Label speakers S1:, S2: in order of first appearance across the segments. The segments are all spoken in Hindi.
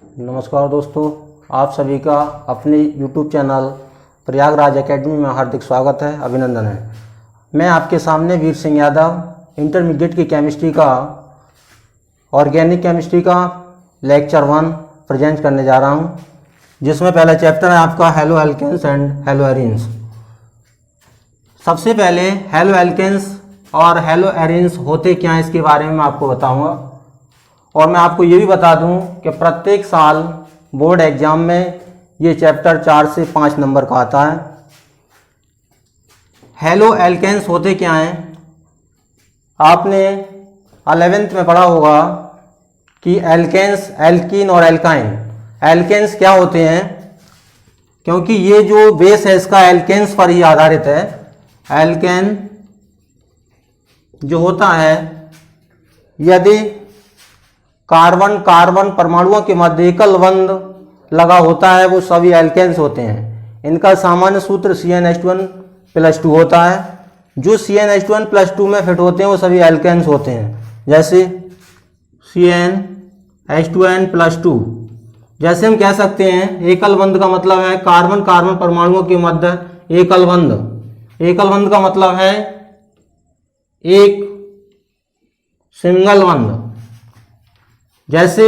S1: नमस्कार दोस्तों, आप सभी का अपने YouTube चैनल प्रयागराज एकेडमी में हार्दिक स्वागत है, अभिनंदन है। मैं आपके सामने वीर सिंह यादव इंटरमीडिएट की केमिस्ट्री का ऑर्गेनिक केमिस्ट्री का लेक्चर 1 प्रेजेंट करने जा रहा हूं, जिसमें पहला चैप्टर है आपका halo alkanes and halo arenes. सबसे पहले हेलो एल्केन्स और हेलो एरीन्स होते क्या हैं इसके बारे में मैं आपको बताऊंगा, और मैं आपको ये भी बता दूं कि प्रत्येक साल बोर्ड एग्जाम में ये चैप्टर 4 से 5 नंबर का आता है। हेलो एल्केन्स होते क्या हैं, आपने 11th में पढ़ा होगा कि एल्केन्स, एल्कीन और एल्काइन। एल्केन्स क्या होते हैं, क्योंकि ये जो बेस है इसका एल्केन्स पर ही आधारित है। एल्केन जो होता है, यदि कार्बन कार्बन परमाणुओं के मध्य एकल बंध लगा होता है वो सभी एल्केन्स होते हैं। इनका सामान्य सूत्र CnH2n+2 होता है। जो CnH2n+2 में फिट होते हैं वो सभी एल्केन्स होते हैं। जैसे CnH2n+2, जैसे हम कह सकते हैं एकल बंध का मतलब है कार्बन कार्बन परमाणुओं के मध्य एकल बंध। एकल बंध का मतलब है एक सिंगल बंध। जैसे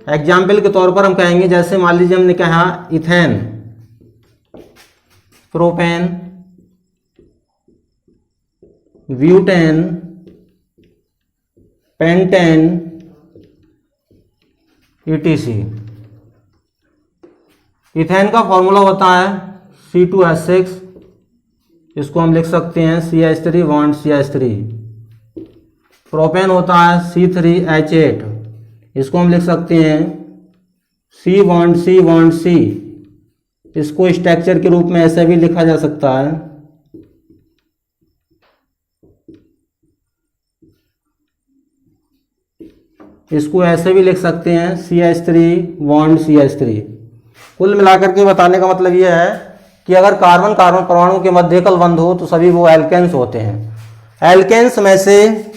S1: एग्जाम्पल के तौर पर हम कहेंगे, जैसे मान लीजिए हमने कहा ethane, propane, butane, pentane, ETC। Ethane का फॉर्मूला होता है C2H6, इसको हम लिख सकते हैं CH3 बॉन्ड CH3। प्रोपेन होता है C3H8, इसको हम लिख सकते हैं C बॉन्ड C। इसको स्ट्रक्चर के रूप में ऐसे भी लिखा जा सकता है। इसको ऐसे भी लिख सकते हैं CH3 बॉन्ड CH3। कुल मिलाकर के बताने का मतलब यह है कि अगर कार्बन कार्बन परमाणु के मध्य एकल बंध हो तो सभी वो एल्केन्स होते हैं। एल्केन्स में से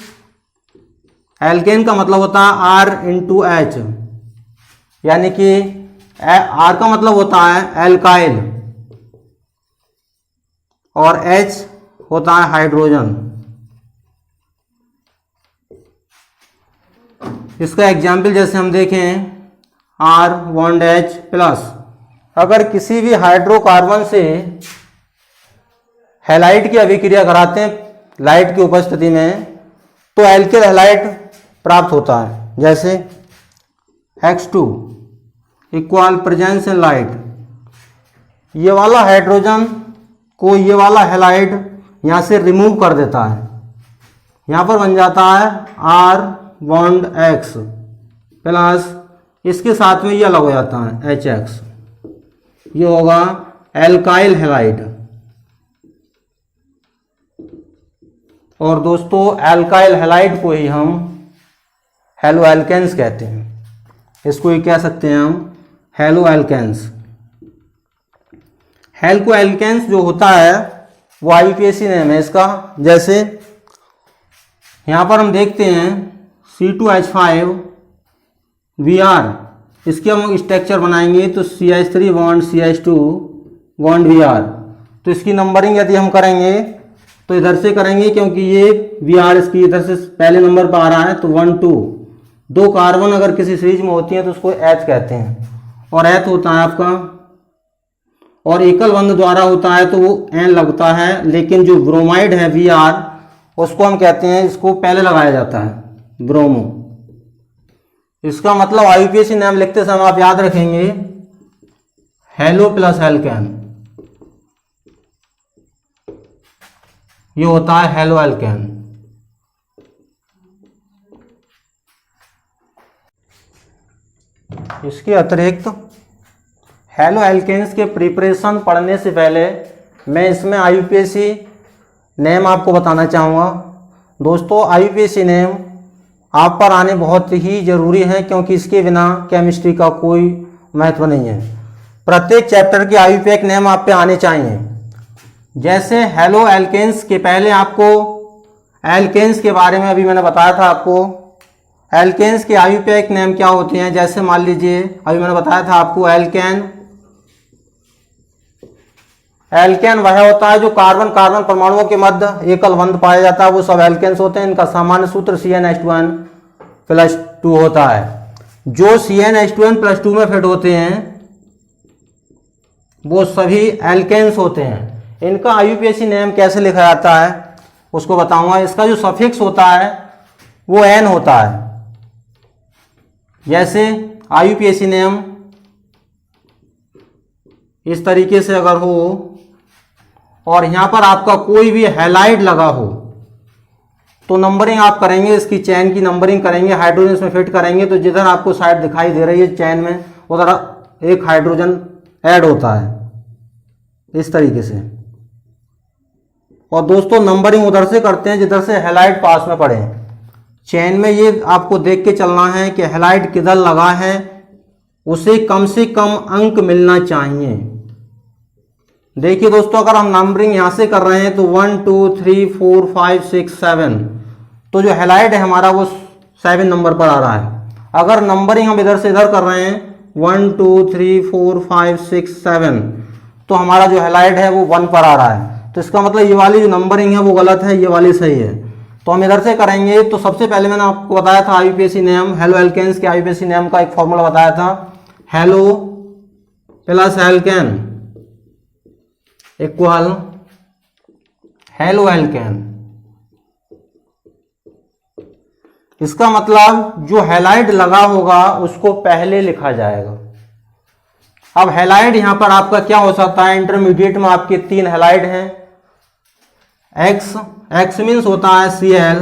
S1: एल्केन का मतलब होता है R×H, यानी कि R का मतलब होता है एल्काइल और H होता है हाइड्रोजन। इसका एग्जाम्पल जैसे हम देखें R बॉन्ड H+, अगर किसी भी हाइड्रोकार्बन से हैलाइड की अभिक्रिया कराते हैं लाइट की उपस्थिति में तो एल्किल हैलाइड प्राप्त होता है। जैसे X2 equal presence in light, ये वाला हाइड्रोजन को ये वाला हैलाइड यहाँ से रिमूव कर देता है, यहाँ पर बन जाता है R बॉन्ड X प्लस इसके साथ में ये अलग हो जाता है HX, ये होगा एल्काइल हैलाइड। और दोस्तों एल्काइल हैलाइड को ही हम हेलो एल्केन्स कहते हैं। इसको ही कह सकते हैं हम हेलो एल्केन्स। हेलो एल्केन्स जो होता है वो IUPAC नेम है इसका। जैसे यहाँ पर हम देखते हैं C2H5 Br, इसके हम स्ट्रक्चर बनाएंगे तो CH3 bond CH2 bond Br। तो इसकी नंबरिंग यदि हम करेंगे तो इधर से करेंगे, क्योंकि ये Br इसकी इधर से पहले नंबर पर आ रहा है तो 1 2। 2 कार्बन अगर किसी सीरीज में होती है तो उसको H कहते हैं, और H होता है आपका, और एकल बंध द्वारा होता है तो वो N लगता है। लेकिन जो ब्रोमाइड है Br उसको हम कहते हैं, इसको पहले लगाया जाता है ब्रोमो। इसका मतलब IUPAC नाम लिखते समय आप याद रखेंगे हेलो प्लस एल्केन, ये होता है हेलो एल्केन। इसके अतिरिक्त हेलो एल्केन्स के प्रिपरेशन पढ़ने से पहले मैं इसमें IUPAC नेम आपको बताना चाहूँगा। दोस्तों IUPAC नेम आप पर आने बहुत ही ज़रूरी है, क्योंकि इसके बिना केमिस्ट्री का कोई महत्व नहीं है। प्रत्येक चैप्टर के IUPAC नेम आप पे आने चाहिए। जैसे हेलो एल्केन्स के पहले आपको एल्केन्स के बारे में अभी मैंने बताया था आपको एल्केन्स के आईयूपीएक नेम क्या होते हैं? जैसे मान लीजिए अभी मैंने बताया था आपको एल्केन वह होता है जो कार्बन कार्बन परमाणुओं के मध्य एकल बंध पाया जाता है, वो सब एल्केन्स होते हैं। इनका सामान्य सूत्र CnH2n+2 होता है। जो CnH2n+2 में फिट होते हैं वो सभी एल्केन्स होते हैं। इनका आईयूपीएसी नेम कैसे लिखा जाता है उसको बताऊंगा। इसका जो सफिक्स होता है वो एन होता है। जैसे आईयूपीएसी नेम इस तरीके से अगर हो और यहां पर आपका कोई भी हैलाइड लगा हो तो नंबरिंग आप करेंगे, इसकी चैन की नंबरिंग करेंगे, हाइड्रोजन इसमें फिट करेंगे तो जिधर आपको साइड दिखाई दे रही है चैन में उधर एक हाइड्रोजन ऐड होता है इस तरीके से। और दोस्तों नंबरिंग उधर से करते हैं जिधर से हैलाइड पास में पड़े। चैन में ये आपको देख के चलना है कि हैलाइड किधर लगा है, उसे कम से कम अंक मिलना चाहिए। देखिए दोस्तों अगर हम नंबरिंग यहां से कर रहे हैं तो 1 2 3 4 5 6 7, तो जो हैलाइड है हमारा वो 7 नंबर पर आ रहा है। अगर नंबरिंग हम इधर से इधर कर रहे हैं 1 2 3 4 5 6 7, तो हमारा जो हैलाइड है वो 1 पर आ रहा है। तो इसका मतलब ये वाली जो नंबरिंग है वो गलत है, ये वाली सही है। तो हम इधर से करेंगे। तो सबसे पहले मैंने आपको बताया था आईयूपीएसी नेम, हेलो एल्केन्स के आईयूपीएसी नेम का एक फॉर्मूला बताया था, halo plus alkane equal halo alkane. इसका मतलब जो हैलाइड लगा होगा उसको पहले लिखा जाएगा। अब हैलाइड यहां पर आपका क्या हो सकता है, इंटरमीडिएट में आपके 3 हैलाइड हैं। एक्स मीन्स होता है Cl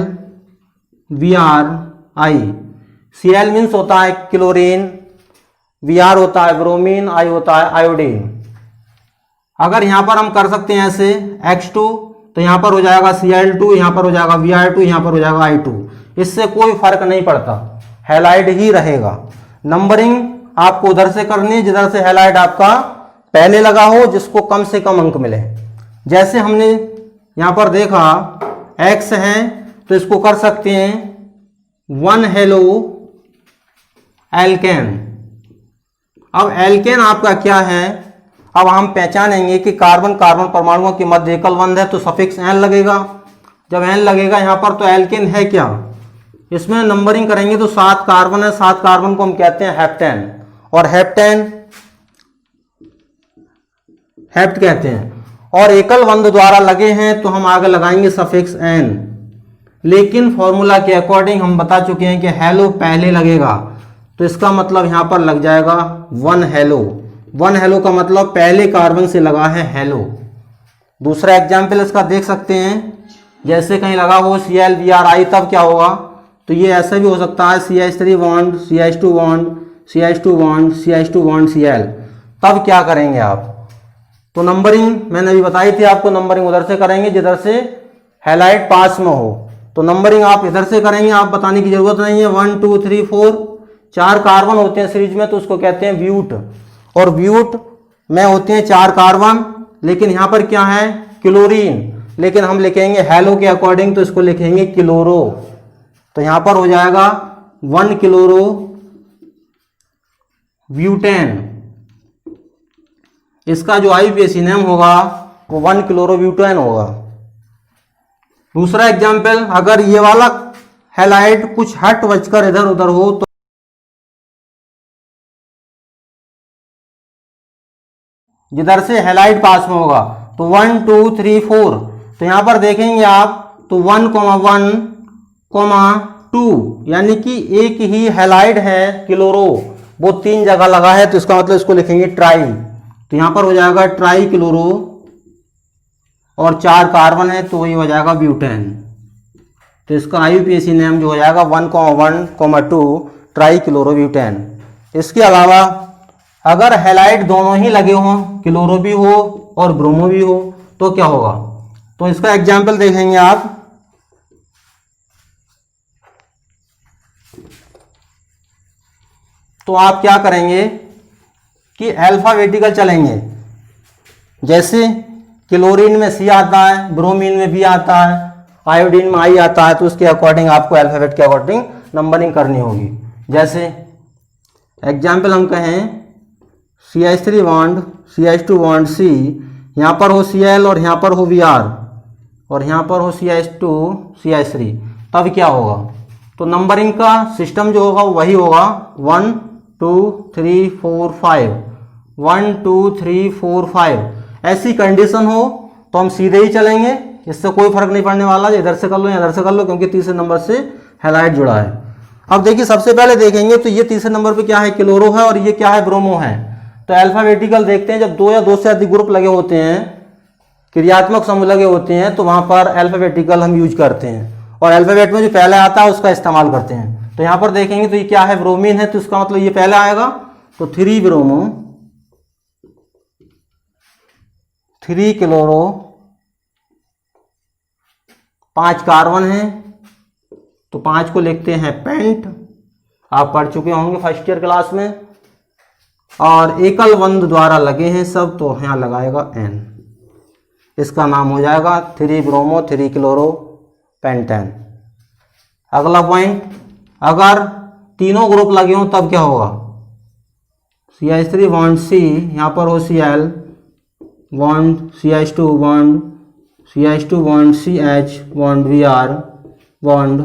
S1: Br I। Cl means होता है क्लोरीन, Br होता है ब्रोमीन, I होता है आयोडीन। अगर यहां पर हम कर सकते हैं ऐसे X2 तो यहां पर हो जाएगा Cl2, यहां पर हो जाएगा Br2, यहां पर हो जाएगा I2। इससे कोई फर्क नहीं पड़ता, हैलाइड ही रहेगा। नंबरिंग आपको उधर से करनी है जिधर से हैलाइड आपका पहले लगा हो, जिसको कम से कम अंक मिले। जैसे हमने यहां पर देखा X है तो इसको कर सकते हैं 1 हेलो एल्केन। अब एल्केन आपका क्या है, अब हम पहचानेंगे कि कार्बन कार्बन परमाणुओं के मध्य एकल बंध है तो सफिक्स एन लगेगा। जब एन लगेगा यहां पर तो एल्केन है क्या, इसमें नंबरिंग करेंगे तो 7 कार्बन है, 7 कार्बन को हम कहते हैं हेप्टेन, और हेप्ट कहते हैं। और एकल बंध द्वारा लगे हैं तो हम आगे लगाएंगे सफिक्स एन। लेकिन फॉर्मूला के अकॉर्डिंग हम बता चुके हैं कि हेलो पहले लगेगा, तो इसका मतलब यहां पर लग जाएगा 1 हेलो। 1 हेलो का मतलब पहले कार्बन से लगा है हेलो। दूसरा एग्जाम्पल इसका देख सकते हैं, जैसे कहीं लगा हो Cl Br I, तब क्या होगा, तो ये ऐसा भी हो सकता है CH3 bond CH2 bond CH2 bond CH2 bond Cl। तब क्या करेंगे आप, तो नंबरिंग मैंने अभी बताई थी आपको, नंबरिंग उधर से करेंगे जिधर से हैलाइड पास में हो। तो नंबरिंग आप इधर से करेंगे, आप बताने की जरूरत नहीं है। 1 2 3 4 4 कार्बन होते हैं सीरीज में तो उसको कहते हैं ब्यूट, और ब्यूट में होते हैं 4 कार्बन। लेकिन यहां पर क्या है, क्लोरीन, लेकिन हम लिखेंगे हेलो के अकॉर्डिंग तो इसको लिखेंगे क्लोरो। तो यहां पर हो जाएगा 1 क्लोरो ब्यूटेन। इसका जो आईयूपीएसी नेम होगा वो 1 क्लोरोब्यूटेन होगा। दूसरा एग्जाम्पल, अगर ये वाला हैलाइड कुछ हट बचकर इधर उधर हो तो जिधर से हैलाइड पास में होगा तो 1 2 3 4, तो यहां पर देखेंगे आप तो 1, 1, 2, यानी कि एक ही हैलाइड है क्लोरो, वो 3 जगह लगा है, तो इसका मतलब इसको लिखेंगे ट्राई। तो यहां पर हो जाएगा ट्राई क्लोरो, और 4 कार्बन है तो वही हो जाएगा ब्यूटेन। तो इसका आईयूपीएसी नेम जो हो जाएगा 1, 1, 2 ट्राई क्लोरोब्यूटेन। इसके अलावा अगर हैलाइड दोनों ही लगे हों, क्लोरो भी हो और ब्रोमो भी हो, तो क्या होगा, तो इसका एग्जाम्पल देखेंगे आप। तो आप क्या करेंगे कि अल्फाबेटिकल चलेंगे। जैसे क्लोरीन में C आता है, ब्रोमीन में B आता है, आयोडीन में I आता है, तो उसके अकॉर्डिंग आपको अल्फाबेट के अकॉर्डिंग नंबरिंग करनी होगी। जैसे एग्जाम्पल हम कहें CH3 bond CH2 bond C, यहाँ पर हो Cl और यहाँ पर हो Br और यहाँ पर हो CH2 CH3, तब क्या होगा? तो नंबरिंग का सिस्टम जो होगा वही होगा 1 2 3 4 5, 1 2 3 4 5। ऐसी कंडीशन हो तो हम सीधे ही चलेंगे, इससे कोई फर्क नहीं पड़ने वाला, इधर से कर लो या इधर से कर लो, क्योंकि तीसरे नंबर से हैलाइड जुड़ा है। अब देखिए सबसे पहले देखेंगे तो ये तीसरे नंबर पे क्या है, क्लोरो है और ये क्या है, ब्रोमो है। तो अल्फाबेटिकल देखते हैं, जब दो या दो से अधिक ग्रुप लगे होते हैं, क्रियात्मक समूह लगे होते हैं, तो वहां पर अल्फाबेटिकल हम यूज करते हैं और अल्फाबेट में जो पहले आता है उसका इस्तेमाल करते हैं। तो यहाँ पर देखेंगे तो ये क्या है, ब्रोमीन है, तो इसका मतलब ये पहले आएगा, तो 3 ब्रोमो 3 क्लोरो 5 कार्बन है, तो 5 को लिखते हैं पेंट, आप पढ़ चुके होंगे फर्स्ट ईयर क्लास में। और एकल बंध द्वारा लगे हैं सब, तो यहाँ लगाएगा N, इसका नाम हो जाएगा 3 ब्रोमो 3 क्लोरो पेंटेन। अगला पॉइंट, अगर तीनों ग्रुप लगे हों तब क्या होगा, CH3 बॉन्ड C, यहाँ पर हो Cl bond CH2 bond CH2 bond CH bond Br bond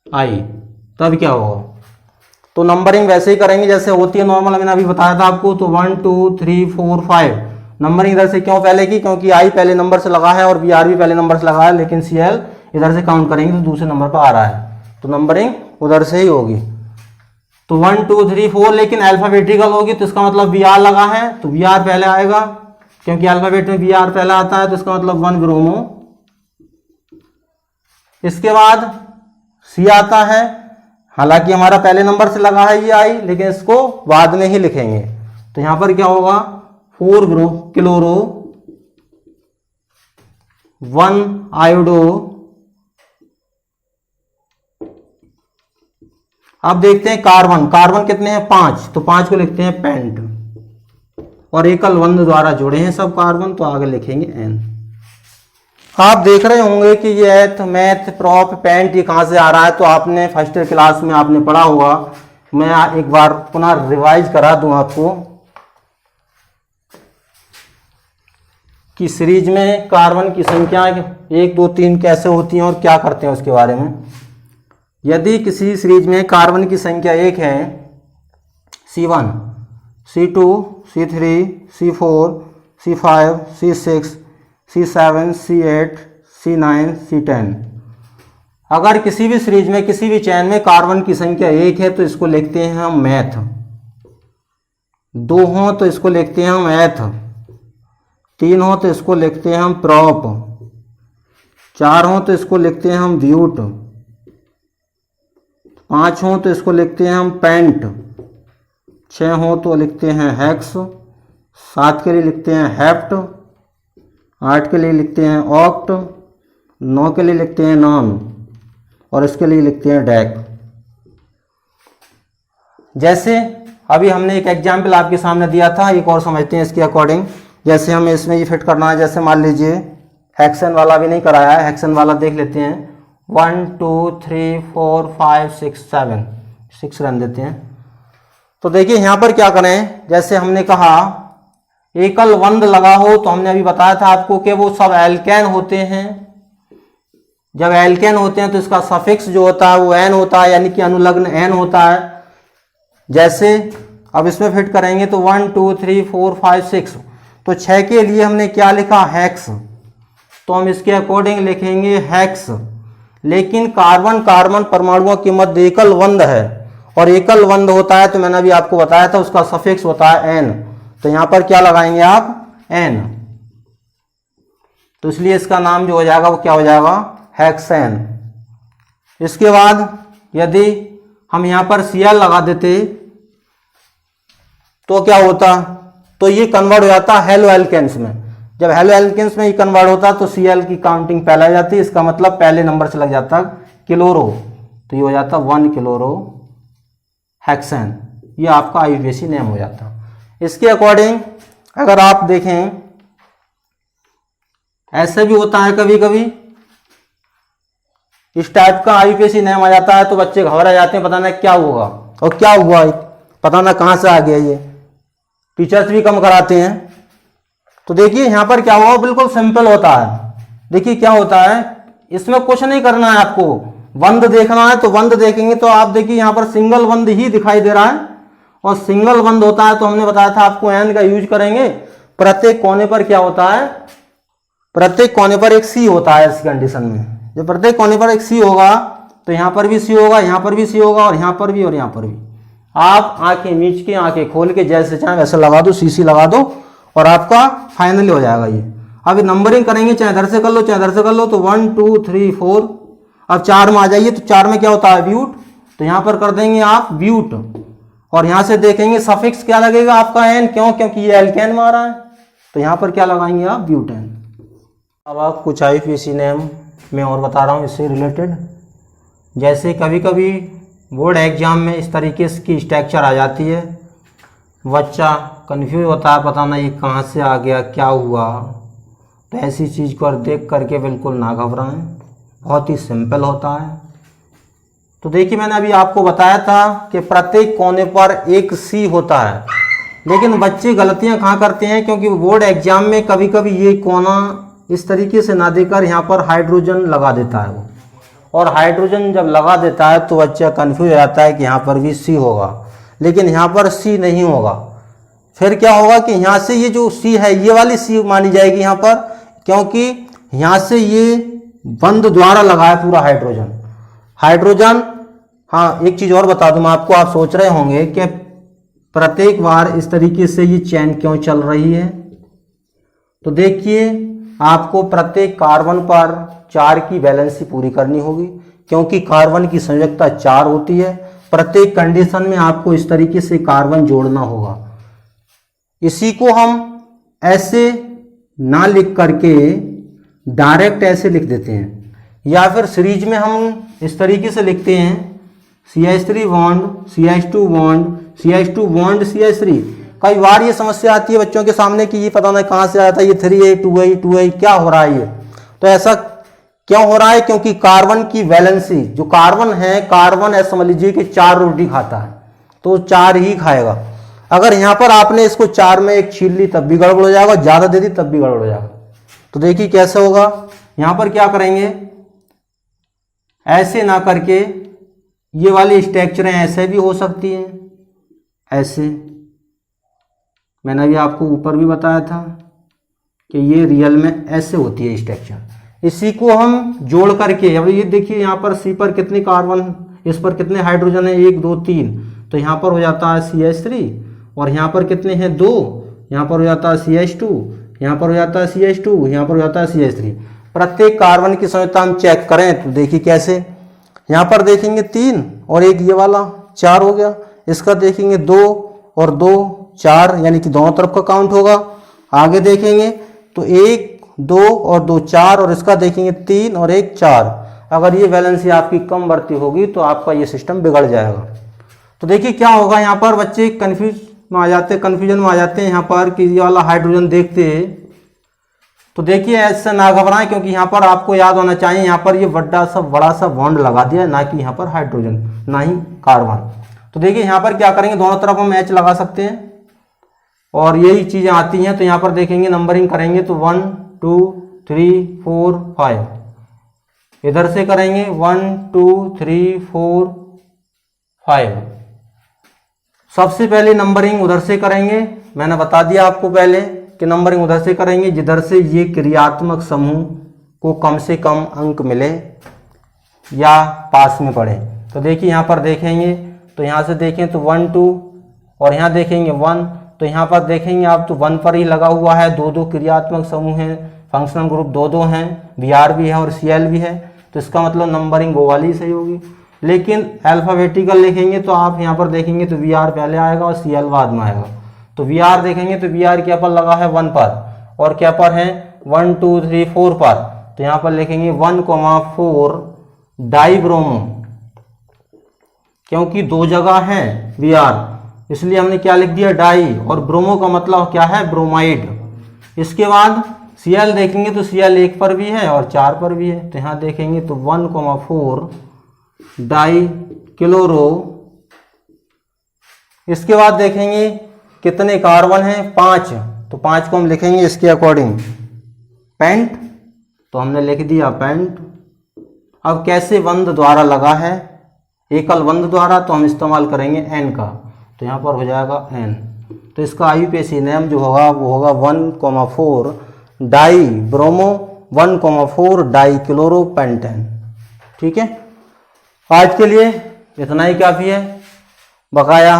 S1: I, तब क्या होगा? तो नंबरिंग वैसे ही करेंगे जैसे होती है नॉर्मल, मैंने अभी बताया था आपको। तो 1 2 3 4 5 नंबरिंग इधर से क्यों पहले की, क्योंकि I पहले नंबर से लगा है और Br भी पहले नंबर से लगा है, लेकिन Cl इधर से काउंट करेंगे तो दूसरे नंबर पर आ रहा है, तो नंबरिंग उधर से ही होगी। तो 1 2 3 4, लेकिन अल्फाबेटिकल होगी तो इसका मतलब Br लगा है तो Br पहले आएगा, क्योंकि अल्फाबेट में Br पहला आता है, तो इसका मतलब 1 ब्रोमो। इसके बाद C आता है, हालांकि हमारा पहले नंबर से लगा है ये I, लेकिन इसको बाद में ही लिखेंगे। तो यहां पर क्या होगा, 4 क्लोरो 1 आयोडो। अब देखते हैं कार्बन, कार्बन कितने हैं 5, तो 5 को लिखते हैं पेंट, और एकल बंध द्वारा जुड़े हैं सब कार्बन, तो आगे लिखेंगे N। आप देख रहे होंगे कि ये एथ मैथ प्रॉप पेंट ये कहाँ से आ रहा है, तो आपने फर्स्ट ईयर क्लास में आपने पढ़ा होगा। मैं एक बार पुनः रिवाइज करा दूं आपको कि सीरीज में कार्बन की संख्या 1 2 3 कैसे होती हैं और क्या करते हैं उसके बारे में। यदि किसी सीरीज में कार्बन की संख्या 1 है, C1 C2 C3 C4 C5 C6 C7 C8 C9 C10, अगर किसी भी सीरीज में किसी भी चैन में कार्बन की संख्या 1 है तो इसको लिखते हैं हम मैथ, 2 हों तो इसको लिखते हैं हम एथ, 3 हों तो इसको लिखते हैं हम प्रॉप, 4 हों तो इसको लिखते हैं हम ब्यूट, 5 हों तो इसको लिखते हैं हम पेंट, 6 हों तो लिखते हैं हेक्स, 7 के लिए लिखते हैं हेप्ट, 8 के लिए लिखते हैं ऑक्ट, 9 के लिए लिखते हैं नॉन, और इसके लिए लिखते हैं डैक। जैसे अभी हमने एक एग्जाम्पल आपके सामने दिया था, एक और समझते हैं इसके अकॉर्डिंग। जैसे हमें इसमें ये फिट करना है, जैसे मान लीजिए हेक्सेन वाला भी नहीं कराया है, हेक्सेन वाला देख लेते हैं। 1 2 3 4 5 6 7, 6 रन देते हैं। तो देखिए यहाँ पर क्या करें, जैसे हमने कहा एकल बंध लगा हो, तो हमने अभी बताया था आपको कि वो सब एल्केन होते हैं। जब एल्केन होते हैं तो इसका सफिक्स जो होता है वो एन होता है, यानी कि अनुलग्न एन होता है। जैसे अब इसमें फिट करेंगे तो 1 2 3 4 5 6, तो 6 के लिए हमने क्या लिखा, हेक्स, तो हम इसके अकॉर्डिंग लिखेंगे हेक्स। लेकिन कार्बन कार्बन परमाणुओं के मध्य एकल बंध है, और एकल बंध होता है तो मैंने अभी आपको बताया था उसका सफिक्स होता है एन, तो यहां पर क्या लगाएंगे आप, एन, तो इसलिए इसका नाम जो हो जाएगा वो क्या हो जाएगा, हेक्सेन। इसके बाद यदि हम यहां पर Cl लगा देते तो क्या होता, तो ये कन्वर्ट हो जाता हेलो एल्केन्स में। जब हेलो एल्केन्स में ये कन्वर्ट होता तो Cl की काउंटिंग पहले आ जाती, इसका मतलब पहले नंबर से लग जाता क्लोरो, तो ये हो जाता 1 क्लोरो हेक्सेन, ये आपका IUPAC नेम हो जाता। इसके अकॉर्डिंग अगर आप देखें, ऐसे भी होता है कभी कभी इस टाइप का आईपीएससी नेम आ जाता है तो बच्चे घबरा जाते हैं, पता ना क्या होगा और क्या हुआ, पता ना कहाँ से आ गया ये, टीचर्स भी कम कराते हैं। तो देखिए यहाँ पर क्या हुआ, बिल्कुल सिंपल होता है। देखिए क्या होता है, इसमें कुछ नहीं करना है आपको, बंद देखना है तो बंद देखेंगे तो आप देखिए यहाँ पर सिंगल बंद ही दिखाई दे रहा है, और सिंगल बंद होता है तो हमने बताया था आपको एन का यूज करेंगे। प्रत्येक कोने पर क्या होता है, प्रत्येक कोने पर एक सी होता है। इस कंडीशन में जब प्रत्येक कोने पर एक सी होगा तो यहाँ पर भी सी होगा, यहाँ पर भी सी होगा, और यहाँ पर भी और यहाँ पर भी। आप आंखें मीच के आंखें खोल के जैसे चाहे वैसे लगा दो, सी लगा दो और आपका फाइनली हो जाएगा ये। अब नंबरिंग करेंगे, चाहे इधर से कर लो चाहे इधर से कर लो, तो 1 2 3 4। अब 4 में आ जाइए, तो 4 में क्या होता है, ब्यूट, तो यहाँ पर कर देंगे आप ब्यूट, और यहाँ से देखेंगे सफिक्स क्या लगेगा आपका एन, क्यों, क्योंकि ये एल्केन में आ रहा है, तो यहाँ पर क्या लगाएंगे आप, ब्यूटेन। अब आप कुछ आईपीएससी नेम मैं और बता रहा हूँ इससे रिलेटेड। जैसे कभी कभी बोर्ड एग्जाम में इस तरीके की स्ट्रक्चर आ जाती है, बच्चा कंफ्यूज होता है, पता नहीं ये कहाँ से आ गया, क्या हुआ। तो ऐसी चीज़ को देख करके बिल्कुल ना घबराएं, बहुत ही सिंपल होता है। तो देखिए मैंने अभी आपको बताया था कि प्रत्येक कोने पर एक सी होता है, लेकिन बच्चे गलतियां कहाँ करते हैं, क्योंकि बोर्ड एग्जाम में कभी कभी ये कोना इस तरीके से ना देकर यहाँ पर हाइड्रोजन लगा देता है वो, और हाइड्रोजन जब लगा देता है तो बच्चा कन्फ्यूज हो जाता है कि यहाँ पर भी सी होगा, लेकिन यहाँ पर सी नहीं होगा। फिर क्या होगा कि यहाँ से ये जो सी है ये वाली सी मानी जाएगी यहाँ पर, क्योंकि यहाँ से ये बंद द्वारा लगा है पूरा हाइड्रोजन। हाँ एक चीज़ और बता दूं मैं आपको, आप सोच रहे होंगे कि प्रत्येक बार इस तरीके से ये चेन क्यों चल रही है। तो देखिए आपको प्रत्येक कार्बन पर 4 की वैलेंसी पूरी करनी होगी, क्योंकि कार्बन की संयोजकता 4 होती है। प्रत्येक कंडीशन में आपको इस तरीके से कार्बन जोड़ना होगा। इसी को हम ऐसे ना लिख करके डायरेक्ट ऐसे लिख देते हैं, या फिर सीरीज में हम इस तरीके से लिखते हैं CH3 bond CH2 bond CH2 bond CH3। कई बार ये समस्या आती है बच्चों के सामने कि ये पता नहीं कहाँ से आता है, ये 3A 2A 2A क्या हो रहा है ये। तो ऐसा क्यों हो रहा है, क्योंकि कार्बन की वैलेंसी, जो कार्बन है, कार्बन ऐसा समझ लीजिए कि 4 रोटी खाता है तो 4 ही खाएगा। अगर यहाँ पर आपने इसको 4 में एक छील ली तब भी गड़बड़ हो जाएगा, ज़्यादा दे दी तब भी गड़बड़ हो जाएगा। तो देखिए कैसे होगा, यहाँ पर क्या करेंगे, ऐसे ना करके ये वाली स्ट्रक्चरें ऐसे भी हो सकती हैं, ऐसे। मैंने अभी आपको ऊपर भी बताया था कि ये रियल में ऐसे होती है स्ट्रक्चर। इसी को हम जोड़ करके, अब ये देखिए यहाँ पर सी पर कितने कार्बन, इस पर कितने हाइड्रोजन है, 1 2 3, तो यहाँ पर हो जाता है CH3, और यहाँ पर कितने हैं 2, यहाँ पर हो जाता है CH2, यहाँ पर हो जाता है CH2, यहाँ पर हो जाता है CH3। प्रत्येक कार्बन की संयोजकता हम चेक करें तो देखिए कैसे, यहाँ पर देखेंगे 3 और एक ये वाला 4 हो गया, इसका देखेंगे 2 और 2 4, यानी कि दोनों तरफ का काउंट होगा। आगे देखेंगे तो 1 2 और 2 4, और इसका देखेंगे 3 और 1 4। अगर ये वैलेंसी आपकी कम बढ़ती होगी तो आपका ये सिस्टम बिगड़ जाएगा। तो देखिए क्या होगा, यहाँ पर बच्चे कन्फ्यूजन में आ जाते हैं यहाँ पर कि ये वाला हाइड्रोजन देखते हैं। तो देखिए ऐसे ना घबराएं, क्योंकि यहाँ पर आपको याद होना चाहिए, यहाँ पर ये बड़ा सा बॉन्ड लगा दिया है, ना कि यहाँ पर हाइड्रोजन ना ही कार्बन। तो देखिए यहाँ पर क्या करेंगे, दोनों तरफ हम H लगा सकते हैं और यही चीज़ें आती हैं। तो यहाँ पर देखेंगे नंबरिंग करेंगे तो 1 2 3 4 5, इधर से करेंगे 1 2 3 4 5। सबसे पहले नंबरिंग उधर से करेंगे, मैंने बता दिया आपको पहले कि नंबरिंग उधर से करेंगे जिधर से ये क्रियात्मक समूह को कम से कम अंक मिले या पास में पड़े। तो देखिए यहाँ पर देखेंगे तो यहाँ से देखें तो 1 2, और यहाँ देखेंगे 1, तो यहाँ पर देखेंगे आप तो 1 पर ही लगा हुआ है। 2 क्रियात्मक समूह हैं, फंक्शनल ग्रुप 2 हैं, Br भी है और Cl भी है, तो इसका मतलब नंबरिंग वो वाली सही होगी। लेकिन अल्फ़ाबेटिकल लिखेंगे तो आप यहाँ पर देखेंगे तो Br पहले आएगा और Cl बाद में आएगा। तो Br देखेंगे तो Br क्या पर लगा है 1 पर, और क्या पर है 1 2 3 4 पर, तो यहाँ पर लिखेंगे 1,4 डाइब्रोमो, क्योंकि 2 जगह है Br, इसलिए हमने क्या लिख दिया डाई, और ब्रोमो का मतलब क्या है ब्रोमाइड। इसके बाद Cl देखेंगे तो Cl 1 पर भी है और 4 पर भी है, तो यहाँ देखेंगे तो 1,4 डाई क्लोरो। इसके बाद देखेंगे कितने कार्बन हैं, 5, तो 5 को हम लिखेंगे इसके अकॉर्डिंग पेंट, तो हमने लिख दिया पेंट। अब कैसे बंध द्वारा लगा है, एकल बंध द्वारा, तो हम इस्तेमाल करेंगे एन का, तो यहाँ पर हो जाएगा एन। तो इसका आईयूपीएसी नेम जो होगा वो होगा 1,4 die bromo 1,4 die chloro pentane. ठीक है, आज के लिए इतना ही काफ़ी है। बकाया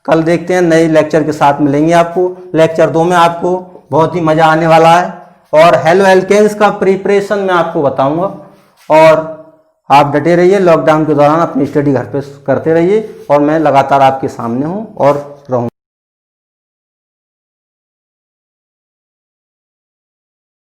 S1: कल देखते हैं, नए लेक्चर के साथ मिलेंगे आपको। लेक्चर 2 में आपको बहुत ही मज़ा आने वाला है और हेलो एल्केन्स का प्रिपरेशन मैं आपको बताऊंगा। और आप डटे रहिए, लॉकडाउन के दौरान अपनी स्टडी घर पे करते रहिए और मैं लगातार आपके सामने हूँ और